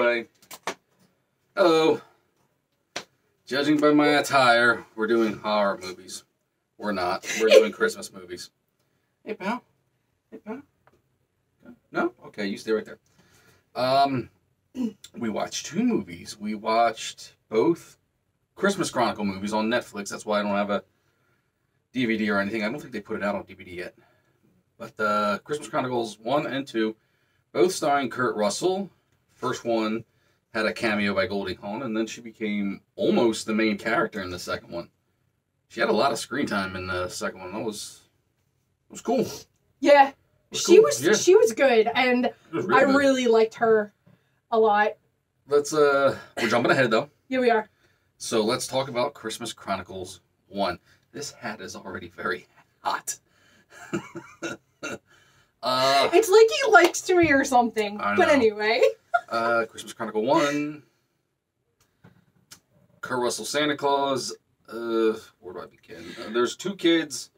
Anyway, hello. Judging by my attire, we're doing horror movies. We're not. We're doing Christmas movies. Hey, pal. Hey, pal. No? Okay, you stay right there. We watched 2 movies. We watched both Christmas Chronicle movies on Netflix. That's why I don't have a DVD or anything. I don't think they put it out on DVD yet. But Christmas Chronicles 1 and 2, both starring Kurt Russell. First one had a cameo by Goldie Hawn, and then she became almost the main character in the second one. She had a lot of screen time in the second one. It was cool. Yeah, she cool. was good, and I really liked her a lot. Let's we're jumping ahead though. Yeah, we are. So let's talk about Christmas Chronicles 1. This hat is already very hot. It's like he likes me or something. But anyway. Christmas Chronicle 1. Kurt Russell Santa Claus. Where do I begin? There's 2 kids.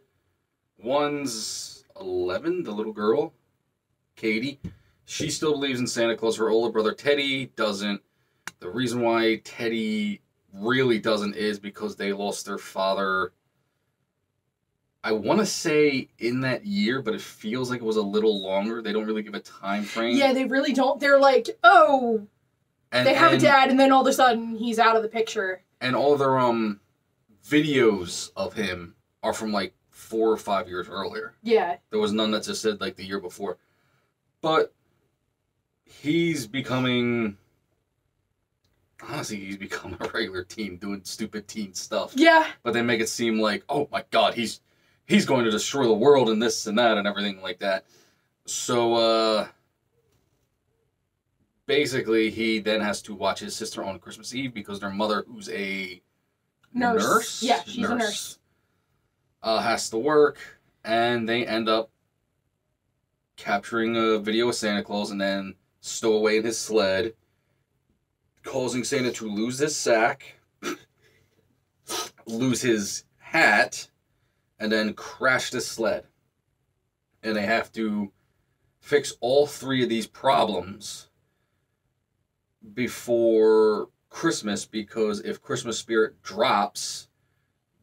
One's 11, the little girl, Katie. She still believes in Santa Claus. Her older brother, Teddy, doesn't. The reason why Teddy really doesn't is because they lost their father, I want to say in that year, but it feels like it was a little longer. They don't really give a time frame. Yeah, they really don't. They're like, oh, they have a dad, and then all of a sudden he's out of the picture. And all their videos of him are from like 4 or 5 years earlier. Yeah. There was none that just said like the year before. But he's becoming, honestly, he's becoming a regular teen doing stupid teen stuff. Yeah. But they make it seem like, oh my God, he's going to destroy the world and this and that and everything like that. So, basically, he then has to watch his sister on Christmas Eve because their mother, who's a nurse? Yeah, she's a nurse. Has to work, and they end up capturing a video of Santa Claus and then stow away in his sled, causing Santa to lose his sack, lose his hat, and then crash the sled. And they have to fix all 3 of these problems before Christmas, because if Christmas spirit drops,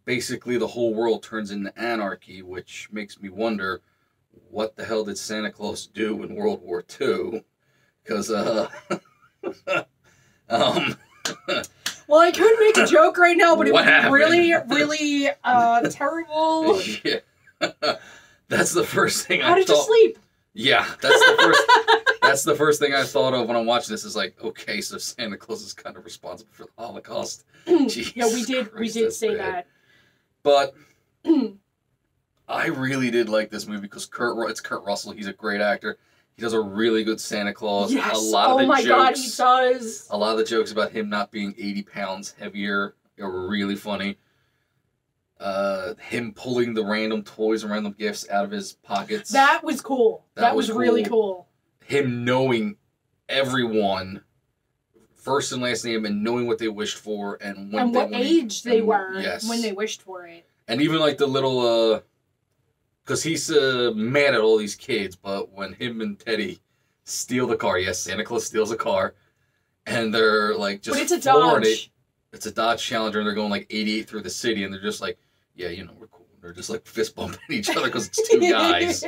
basically the whole world turns into anarchy, which makes me wonder, what the hell did Santa Claus do in World War II? Because, well, I could make a joke right now, but it would be really, really terrible. Yeah. That's the first thing I thought. How did you sleep? Yeah, that's the first thing I thought of when I'm watching this. Is like, okay, so Santa Claus is kind of responsible for the Holocaust. Yeah, we did say that. But I really did like this movie because it's Kurt Russell. He's a great actor. He does a really good Santa Claus. Yes. A lot of oh my God, he does. A lot of the jokes about him not being 80 pounds heavier are really funny. Him pulling the random toys and random gifts out of his pockets. That was cool. That was really cool. Him knowing everyone, first and last name, and knowing what they wished for and what age they were when they wished for it. And even like the little, because he's mad at all these kids, but when him and Teddy steal the car, yes, Santa Claus steals a car, and they're like just. But it's a Dodge. It's a Dodge Challenger, and they're going like 88 through the city, and they're just like, yeah, you know, we're cool. They're just like fist bumping each other because it's 2 guys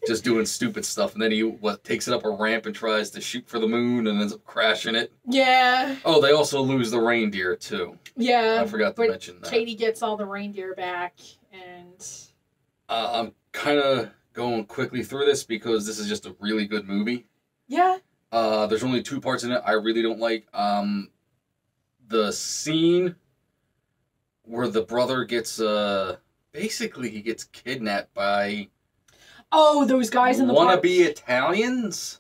just doing stupid stuff. And then he takes it up a ramp and tries to shoot for the moon and ends up crashing it. Yeah. Oh, they also lose the reindeer too. Yeah. I forgot to mention that. Katie gets all the reindeer back, and I'm kind of going quickly through this because this is just a really good movie. Yeah. There's only 2 parts in it I really don't like. The scene where the brother gets, basically he gets kidnapped by... Oh, those guys in the park. Wannabe Italians?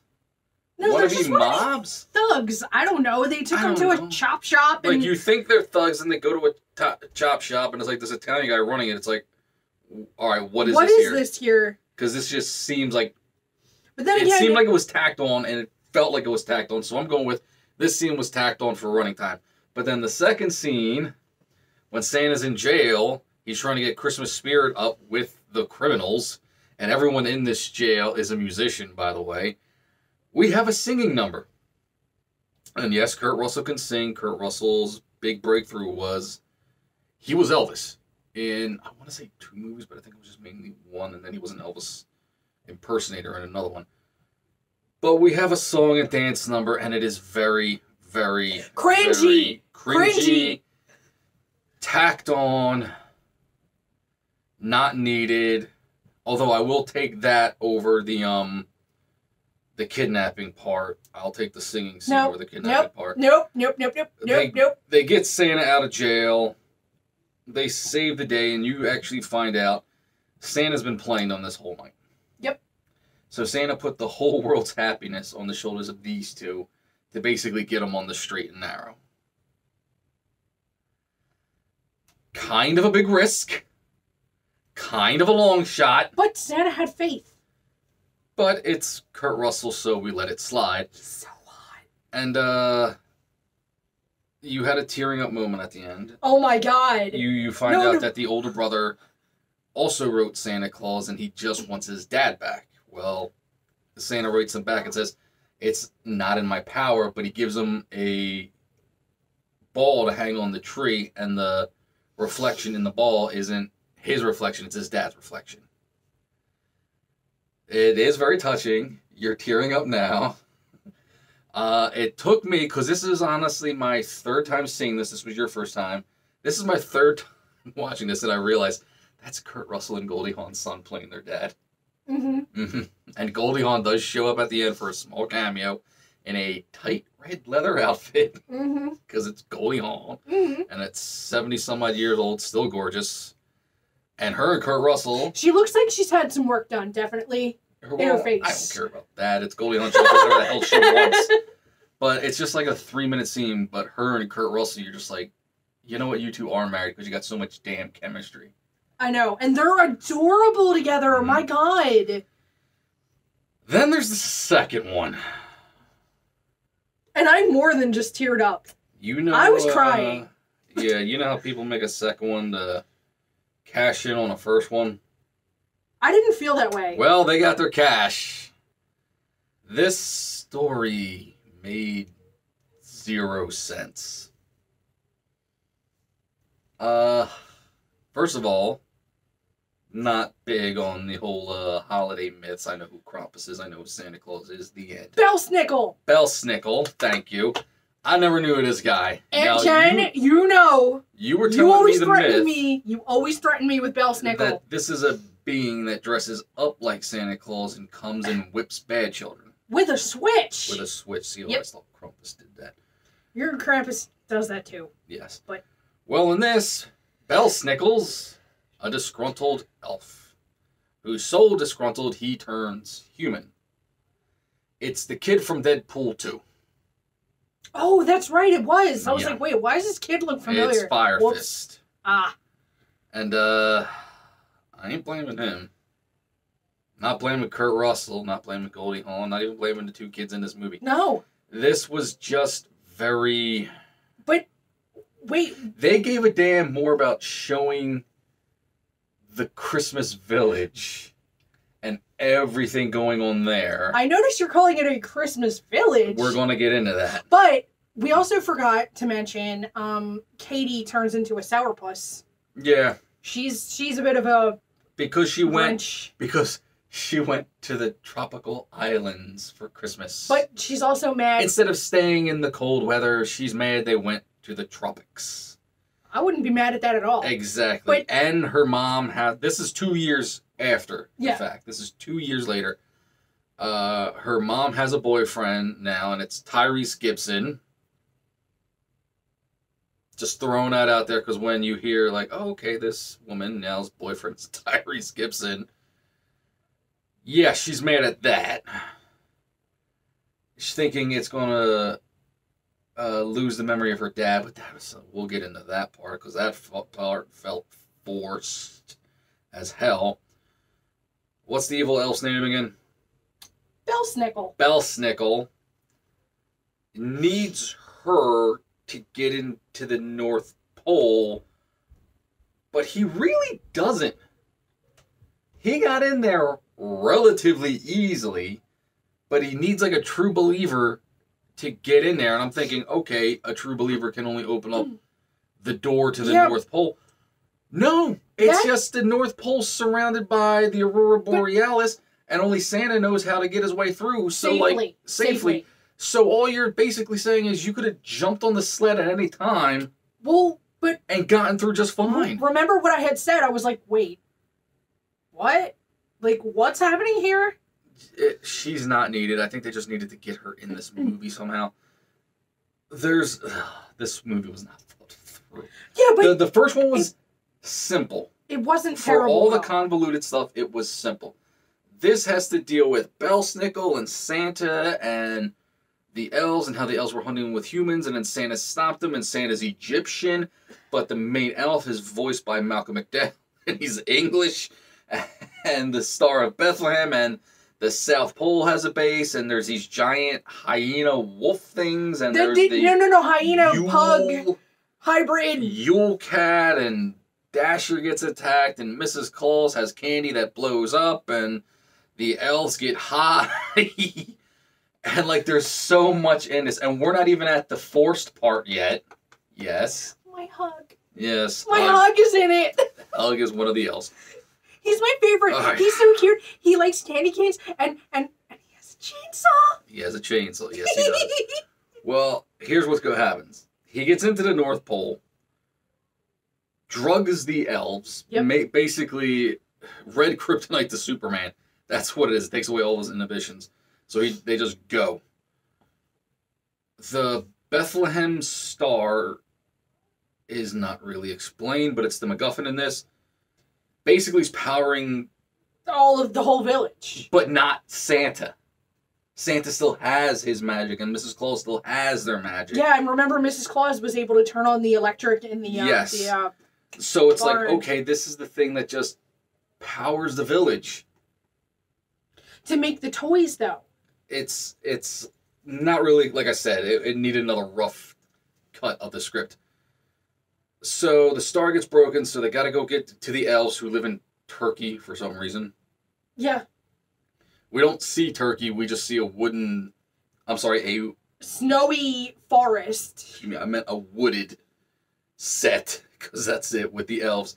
No, they're just mobs? Thugs. I don't know. They took them to a chop shop. Like, you think they're thugs and they go to a chop shop and it's like this Italian guy running it. It's like, alright, what is this here? Because this just seems like... But then again, it seemed like it was tacked on and it felt like it was tacked on. So I'm going with, this scene was tacked on for running time. But then the second scene, when Santa's in jail, he's trying to get Christmas spirit up with the criminals, and everyone in this jail is a musician, by the way. We have a singing number. And yes, Kurt Russell can sing. Kurt Russell's big breakthrough was he was Elvis in, I want to say 2 movies, but I think it was just mainly one, and then he was an Elvis impersonator in another one. But we have a song and dance number, and it is very, very cringy. Very cringy. Tacked on. Not needed. Although I will take that over the kidnapping part. I'll take the singing scene over the kidnapping part. Nope. They get Santa out of jail. They save the day, and you actually find out Santa's been playing them this whole night. Yep. So Santa put the whole world's happiness on the shoulders of these two to basically get them on the straight and narrow. Kind of a big risk. Kind of a long shot. But Santa had faith. But it's Kurt Russell, so we let it slide. He's so hot. And, you had a tearing up moment at the end. Oh my God. You find out that the older brother also wrote Santa Claus and he just wants his dad back. Well, Santa writes him back and says, it's not in my power, but he gives him a ball to hang on the tree, and the reflection in the ball isn't his reflection, it's his dad's reflection. It is very touching. You're tearing up now. It took me, because this is honestly my 3rd time seeing this. This was your first time. This is my 3rd time watching this, and I realized that's Kurt Russell and Goldie Hawn's son playing their dad. And Goldie Hawn does show up at the end for a small cameo in a tight red leather outfit, because it's Goldie Hawn, and it's 70-some-odd years old, still gorgeous. And her and Kurt Russell... She looks like she's had some work done, definitely. In her face. I don't care about that. It's Goldie Hawn. She'll do whatever the hell she wants. But it's just like a 3-minute scene. But her and Kurt Russell, you're just like, you know what? You two are married because you got so much damn chemistry. I know. And they're adorable together. My God. Then there's the second one. And I more than just teared up. You know, I was crying. Yeah, you know how people make a second one to cash in on a first one? I didn't feel that way. Well, they got their cash. This story made 0 sense. First of all, not big on the whole holiday myths. I know who Krampus is. I know who Santa Claus is. The end. Belsnickel. Belsnickel. Thank you. I never knew this guy. And Jen, you know. You were telling me the myth. You always threaten me with Belsnickel. That this is a being that dresses up like Santa Claus and comes and whips bad children. With a switch. With a switch. See, I always thought Krampus did that. Your Krampus does that too. Yes. But well, in this, Belsnickel's a disgruntled elf. Who's so disgruntled he turns human. It's the kid from Deadpool 2. Oh, that's right, it was. I was like, wait, why does this kid look familiar? It's Fire Fist. Ah. And, I ain't blaming him. Not blaming Kurt Russell, not blaming Goldie Hawn, not even blaming the 2 kids in this movie. No. This was just very... But, wait. They gave a damn more about showing the Christmas village and everything going on there. I noticed you're calling it a Christmas village. We're going to get into that. But we also forgot to mention Katie turns into a sourpuss. Yeah. She's a bit of a because she wrench. she went to the tropical islands for Christmas. But she's also mad. Instead of staying in the cold weather, she's mad they went to the tropics. I wouldn't be mad at that at all. Exactly. But, and her mom had... This is 2 years after the Yeah. fact. This is 2 years later. Her mom has a boyfriend now, and it's Tyrese Gibson. Just throwing that out there, because when you hear, like, oh, okay, this woman now's boyfriend's Tyrese Gibson. Yeah, she's mad at that. She's thinking it's going to lose the memory of her dad, but that was, we'll get into that part, because that part felt forced as hell. What's the evil elf's name again? Belsnickel. Belsnickel needs her to get into the North Pole, but he really doesn't. He got in there relatively easily, but he needs like a true believer to get in there. And I'm thinking, okay, a true believer can only open up the door to the Yeah. North Pole. No, it's just the North Pole surrounded by the Aurora Borealis, and only Santa knows how to get his way through. So, safely. So all you're basically saying is you could have jumped on the sled at any time. Well, but... And gotten through just fine. Remember what I had said? I was like, wait. What? Like, what's happening here? She's not needed. I think they just needed to get her in this movie somehow. This movie was not thought through. Yeah, but... The first one was simple. It wasn't terrible. For all the convoluted stuff, it was simple. This has to deal with Belsnickel and Santa and the elves and how the elves were hunting with humans, and then Santa stopped them, and Santa's Egyptian, but the main elf is voiced by Malcolm McDowell, and he's English, and the Star of Bethlehem, and the South Pole has a base, and there's these giant hyena wolf things, and there's the hyena pug hybrid Yule cat, and Dasher gets attacked, and Mrs. Claus has candy that blows up, and the elves get high. And, like, there's so much in this, and we're not even at the forced part yet. Yes. My hug. Yes. My hug is in it. Hug is one of the elves. He's my favorite. Right. He's so cute. He likes candy canes, and he has a chainsaw. He has a chainsaw. Yes, he does. Well, here's what happens. He gets into the North Pole, drugs the elves, basically red kryptonite to Superman. That's what it is. It takes away all his inhibitions. So they just go. The Bethlehem Star is not really explained, but it's the MacGuffin in this. Basically, it's powering... the whole village. But not Santa. Santa still has his magic, and Mrs. Claus still has their magic. Yeah, and remember, Mrs. Claus was able to turn on the electric in the... yes. So it's barn. like, okay, this is the thing that just powers the village. To make the toys, though. It's not really, like I said, it needed another rough cut of the script. So the star gets broken, so they got to go get to the elves who live in Turkey for some reason. Yeah. We don't see Turkey, we just see a snowy forest. I meant a wooded set, because that's it, with the elves.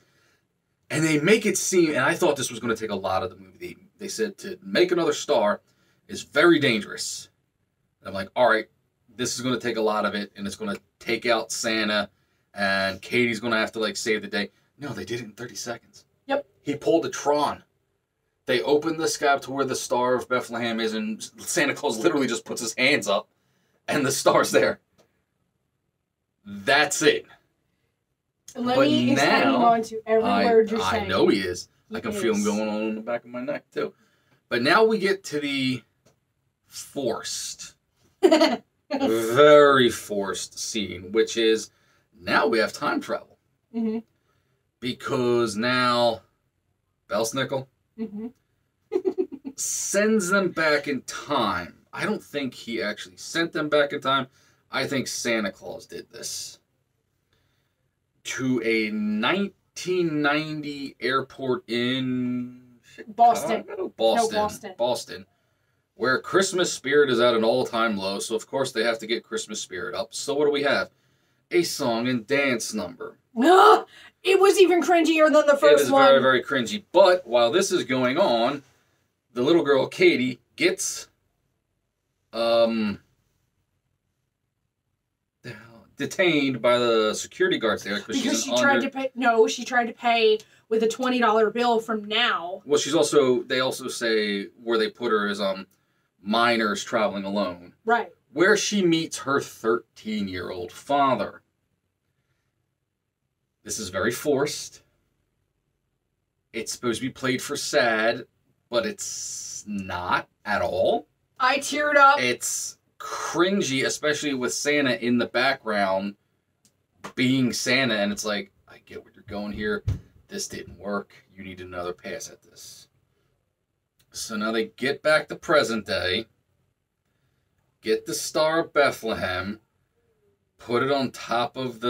And they make it seem, and I thought this was going to take a lot of the movie. They said to make another star is very dangerous. And I'm like, all right, this is going to take a lot of it, and it's going to take out Santa, and Katie's going to have to, like, save the day. No, they did it in 30 seconds. Yep. He pulled a Tron. They opened the sky to where the Star of Bethlehem is, and Santa Claus literally just puts his hands up, and the star's there. That's it. Lenny is hanging on to every word you're saying. I know he is. I can feel him going on in the back of my neck, too. But now we get to the forced, very forced scene, which is now we have time travel. Mm-hmm. Because now Belsnickel sends them back in time. I don't think he actually sent them back in time. I think Santa Claus did this. To a 1990 airport in Boston. Boston, where Christmas spirit is at an all-time low, so of course they have to get Christmas spirit up. So what do we have? A song and dance number. It was even cringier than the first one. It is very, very cringy. But while this is going on, the little girl, Katie, gets detained by the security guards there because she tried to pay. No, she tried to pay with a $20 bill from now. Well, they also say where they put her is minors traveling alone. Right. Where she meets her 13-year-old father. This is very forced. It's supposed to be played for sad, but it's not at all. I teared up. It's cringy, especially with Santa in the background being Santa, and it's like, I get where you're going here. This didn't work. You need another pass at this. So now they get back to present day, get the Star of Bethlehem, put it on top of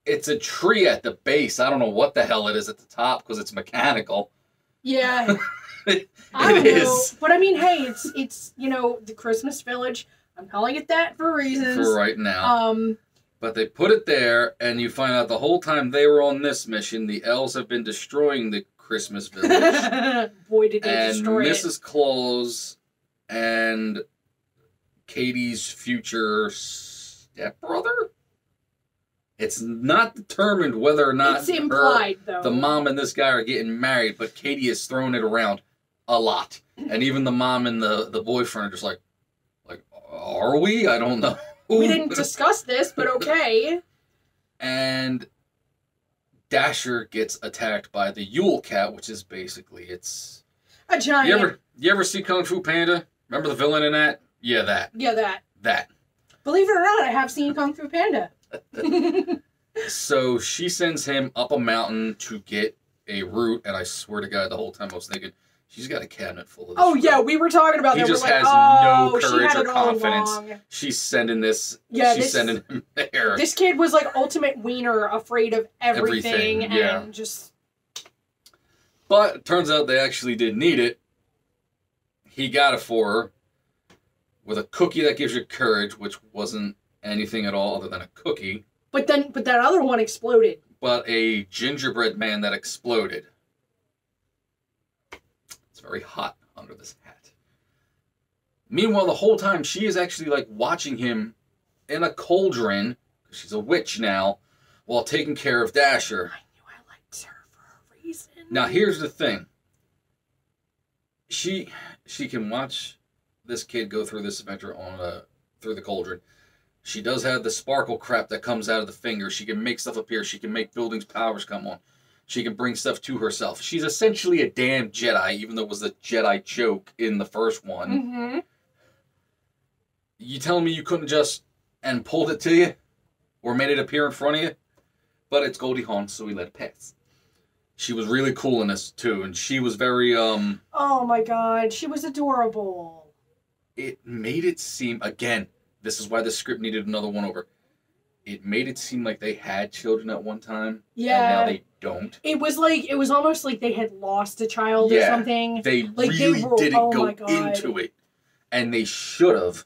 it's a tree at the base. I don't know what the hell it is at the top because it's mechanical. Yeah. It I don't know. is. But I mean, hey, it's the Christmas Village. I'm calling it that for reasons. For right now. But they put it there, and you find out the whole time they were on this mission, the elves have been destroying the Christmas Village. Boy, did they and destroy it. Mrs. Claus and Katie's future stepbrother? It's not determined whether or not it's implied, though. The mom and this guy are getting married, but Katie has thrown it around a lot. And even the mom and the boyfriend are just like, are we? I don't know. We didn't discuss this, but okay. And Dasher gets attacked by the Yule Cat, which is basically, it's... a giant... You ever see Kung Fu Panda? Remember the villain in that? Yeah, that. Yeah, that. That. Believe it or not, I have seen Kung Fu Panda. So she sends him up a mountain to get a root, and I swear to God, the whole time I was thinking, she's got a cabinet full of this Oh, fruit. yeah, we were talking about that. He just we're like, has no she courage had or it all confidence. along. She's sending this. Yeah, she's sending him there. This kid was like ultimate wiener, afraid of everything yeah. and just... But it turns out they actually did need it. He got it for her with a cookie that gives you courage, which wasn't anything at all other than a cookie. But that other one exploded. But a gingerbread man that exploded. It's very hot under this hat. Meanwhile, the whole time, she is actually like watching him in a cauldron, because she's a witch now, while taking care of Dasher. I knew I liked her for a reason. Now, here's the thing. She can watch this kid go through this adventure through the cauldron. She does have the sparkle crap that comes out of the fingers. She can make stuff appear. She can make buildings' powers come on. She can bring stuff to herself. She's essentially a damn Jedi, even though it was a Jedi joke in the first one. Mm-hmm. You telling me you couldn't just and pulled it to you? Or made it appear in front of you? But it's Goldie Hawn, so we let it pass. She was really cool in this, too. And she was very, Oh, my God. She was adorable. It made it seem, again... This is why the script needed another one over. It made it seem like they had children at one time. Yeah. And now they don't. It was almost like they had lost a child or something. They like really didn't go my God. into it. And they should have.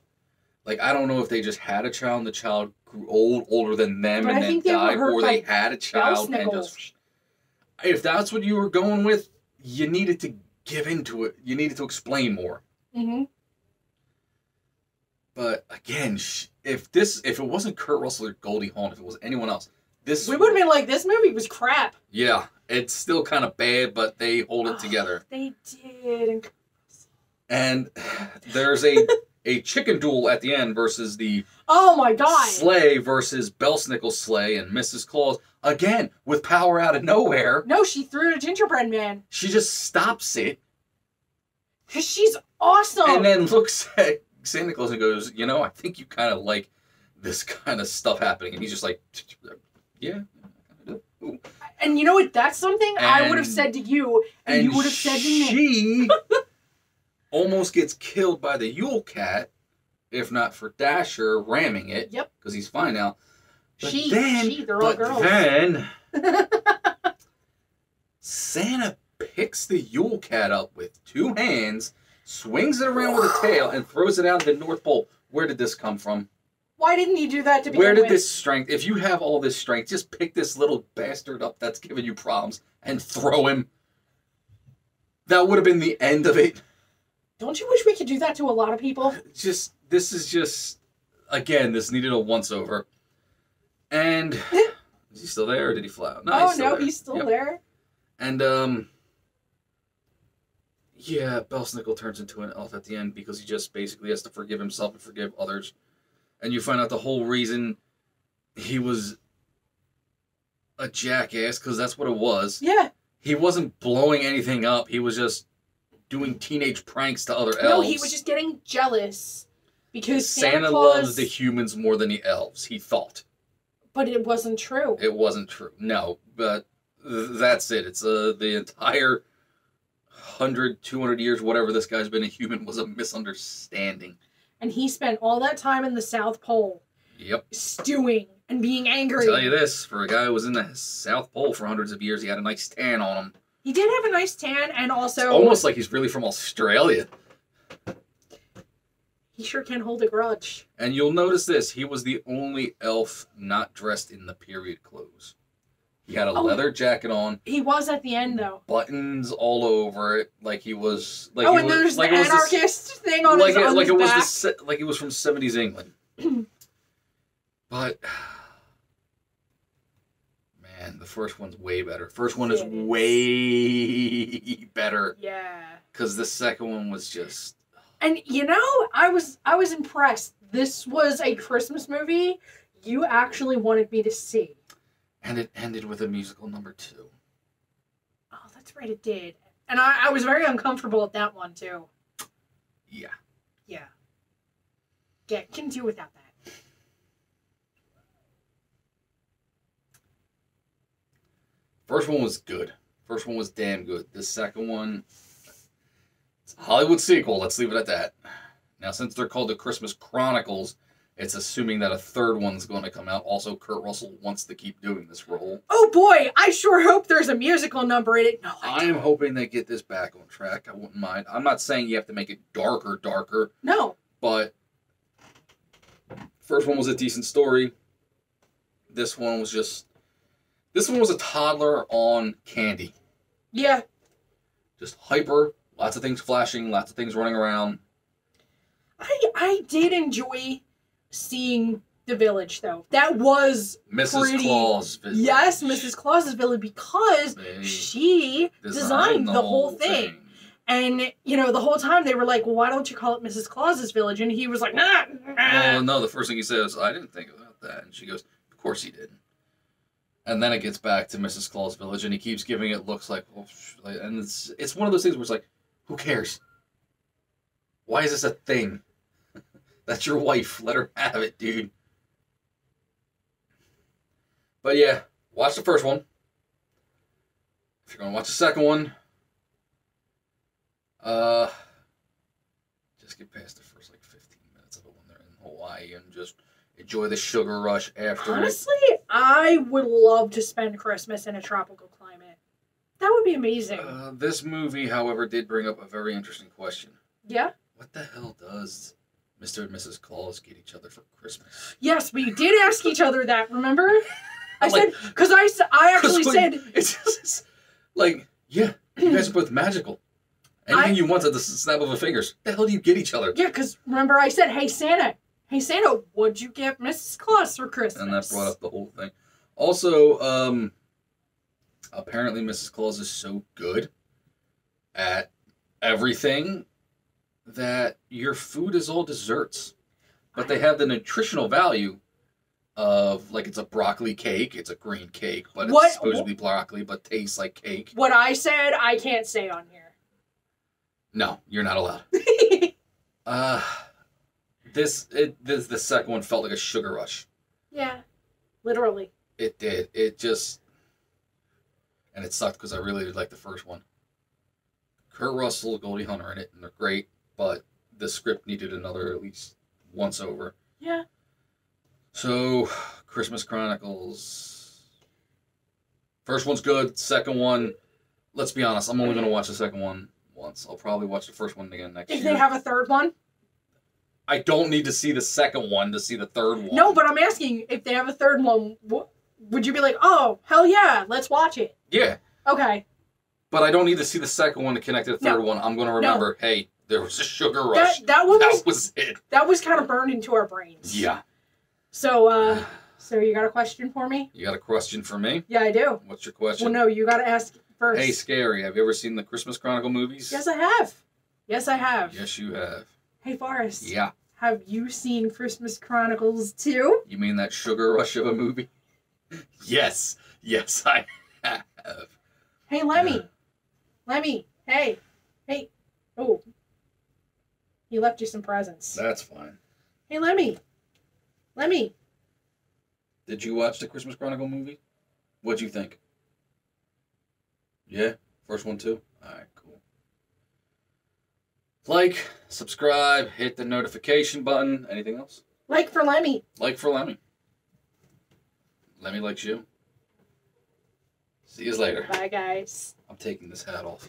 Like, I don't know if they just had a child and the child grew older than them, but and then died, or they had a child and Belsnickel. just... If that's what you were going with, you needed to give into it. You needed to explain more. Mm-hmm. But again, if it wasn't Kurt Russell or Goldie Hawn, if it was anyone else, we would have been like, this movie was crap. Yeah, it's still kind of bad, but they hold it together. They did. And there's a chicken duel at the end versus the oh my God sleigh versus Belsnickel's sleigh and Mrs. Claus again with power out of nowhere. No, she threw a gingerbread man. She just stops it. 'Cause she's awesome. And then looks at Santa Claus and goes, you know, I think you kind of like this kind of stuff happening. And he's just like, yeah, I kind of do. And you know what? That's something I would have said to you, and you would have said to me. She almost gets killed by the Yule Cat, if not for Dasher ramming it. Yep. Because he's fine now. But they're all girls. Then Santa picks the Yule Cat up with two hands, swings it around with a tail, and throws it out to the North Pole. Where did this come from? Why didn't you do that to begin Where did with? this strength... If you have all this strength, just pick this little bastard up that's giving you problems and throw him. That would have been the end of it. Don't you wish we could do that to a lot of people? This is just... Again, this needed a once-over. And... Is he still there, or did he fly out? No, he's still there. And, yeah, Belsnickel turns into an elf at the end because he just basically has to forgive himself and forgive others. And you find out the whole reason he was a jackass, because that's what it was. Yeah. He wasn't blowing anything up. He was just doing teenage pranks to other elves. No, he was just getting jealous. Because Santa Claus... loves the humans more than the elves, he thought. But it wasn't true. It wasn't true. No, but that's it. It's the entire 100, 200 years, whatever this guy's been a human, was a misunderstanding. And he spent all that time in the South Pole. Yep. Stewing and being angry. I'll tell you this, for a guy who was in the South Pole for hundreds of years, he had a nice tan on him. He did have a nice tan, and also... It's almost like he's really from Australia. He sure can hold a grudge. And you'll notice this. He was the only elf not dressed in the period clothes. He had a leather jacket on. He was at the end, though. Buttons all over it, like he was... Like and there's the anarchist thing on his back. Like it was from 70s England. But... Man, the first one's way better. First one is way better. Yeah. Because the second one was just... And, you know, I was impressed. This was a Christmas movie you actually wanted me to see. And it ended with a musical number 2. Oh, that's right, it did. And I was very uncomfortable at that one, too. Yeah. Yeah. Yeah, can do without that. First one was good. First one was damn good. The second one, it's a Hollywood sequel. Let's leave it at that. Now, since they're called the Christmas Chronicles, it's assuming that a third one's going to come out. Also, Kurt Russell wants to keep doing this role. Oh boy, I sure hope there's a musical number in it. No, I am hoping they get this back on track. I wouldn't mind. I'm not saying you have to make it darker. No. But first one was a decent story. This one was just... This one was a toddler on candy. Yeah. Just hyper, lots of things flashing, lots of things running around. I did enjoy seeing the village, though. That was Mrs. Claus' village. Yes, Mrs. Claus's village, because she designed the whole thing. And, you know, the whole time they were like, well, why don't you call it Mrs. Claus's village? And he was like, nah. Well, no, the first thing he says, I didn't think about that. And she goes, of course he didn't. And then it gets back to Mrs. Claus' village, and he keeps giving it looks like, and it's one of those things where it's like, who cares? Why is this a thing? That's your wife. Let her have it, dude. But yeah, watch the first one. If you're gonna watch the second one, just get past the first like 15 minutes of it when they're in Hawaii and just enjoy the sugar rush after. Honestly, I would love to spend Christmas in a tropical climate. That would be amazing. This movie, however, did bring up a very interesting question. Yeah? What the hell does Mr. and Mrs. Claus get each other for Christmas? Yes, we did ask each other that, remember? I said, because I actually said... It's just like, yeah, you guys are both magical. Anything you want at the snap of a fingers. The hell do you get each other? Yeah, because remember I said, hey, Santa, what'd you get Mrs. Claus for Christmas? And that brought up the whole thing. Also, apparently Mrs. Claus is so good at everything that your food is all desserts. But they have the nutritional value of, like, it's a broccoli cake, it's a green cake, but it's supposed to be broccoli, but tastes like cake. What I said, I can't say on here. No, you're not allowed. The second one felt like a sugar rush. Yeah, literally. It did. It just... And it sucked because I really did like the first one. Kurt Russell, Goldie Hawn in it, and they're great, but the script needed another at least once over. Yeah. So, Christmas Chronicles. First one's good. Second one, let's be honest, I'm only going to watch the second one once. I'll probably watch the first one again next year. If they have a third one? I don't need to see the second one to see the third one. No, but I'm asking, if they have a third one, would you be like, oh, hell yeah, let's watch it? Yeah. Okay. But I don't need to see the second one to connect to the third one. I'm going to remember, hey, there was a sugar rush. That was it. That was kind of burned into our brains. Yeah. So, so you got a question for me? You got a question for me? Yeah, I do. What's your question? Well, no, you got to ask first. Hey, Scary, have you ever seen the Christmas Chronicle movies? Yes, I have. Yes, I have. Yes, you have. Hey, Forrest. Yeah. Have you seen Christmas Chronicles 2? You mean that sugar rush of a movie? Yes. Yes, I have. Hey, Lemmy. Lemmy. Hey. Hey. Oh. He left you some presents. That's fine. Hey, Lemmy. Lemmy. Did you watch the Christmas Chronicle movie? What'd you think? Yeah? First one too? Alright, cool. Like, subscribe, hit the notification button. Anything else? Like for Lemmy. Like for Lemmy. Lemmy likes you. See you later. Bye, guys. I'm taking this hat off.